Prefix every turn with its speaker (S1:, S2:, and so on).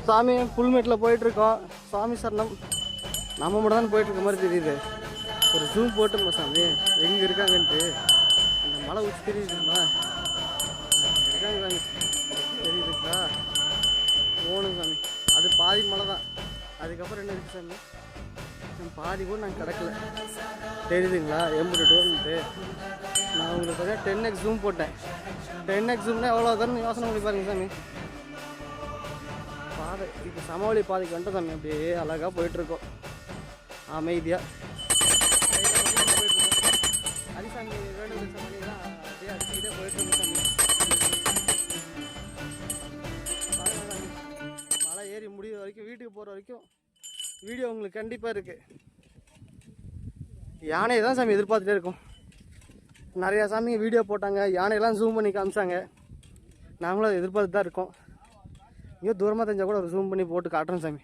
S1: சாமி புல்மேட்டில் போயிட்டுருக்கோம். சாமி சரணம். நம்ம மட்டும் தான் போயிட்டுருக்க மாதிரி தெரியுது. ஒரு ஜூம் போட்டுருமா சாமி எங்கே இருக்காங்கன்ட்டு. அந்த மலை உச்சி தெரியுதுங்களா? இருக்காங்க சாமி, தெரியுதுங்களா? போகணும் சாமி. அது பாதி மலை தான். அதுக்கப்புறம் என்ன இருக்குது சாமி? பாதி கூட நாங்கள் கிடக்கல. தெரியுதுங்களா? எம்புட்டு டோர்ன்ட்டு நான் உங்களுக்கு பார்த்தீங்கன்னா 10x ஜூம் போட்டேன். 10x ஜூம்னா எவ்வளோ தரணும் யோசனை பண்ணி பாருங்க சாமி. பாதை இப்போ சமவெளி பாதைக்கு வந்துட்டு சாமி அப்படியே அழகாக போயிட்டுருக்கோம் அமைதியாக போயிட்டுருக்கோம். ஹரிசாமி வேணுங்கிற சாமிலாம் அப்படியே அடிச்சுக்கிட்டே போயிட்டுருக்கோம் சாமி. மலை ஏறி முடிகிற வரைக்கும் வீட்டுக்கு போகிற வரைக்கும் வீடியோ உங்களுக்கு கண்டிப்பாக இருக்குது. யானையை தான் சாமி எதிர்பார்த்துட்டே இருக்கும். நிறையா சாமி வீடியோ போட்டாங்க, யானையெல்லாம் ஜூம் பண்ணி காமிச்சாங்க. நாங்களும் அதை எதிர்பார்த்து தான் இருக்கோம். இங்கே தூரமாக தெரிஞ்சால் கூட ஒரு ஜூம் பண்ணி போட்டு காட்டுறோம் சாமி.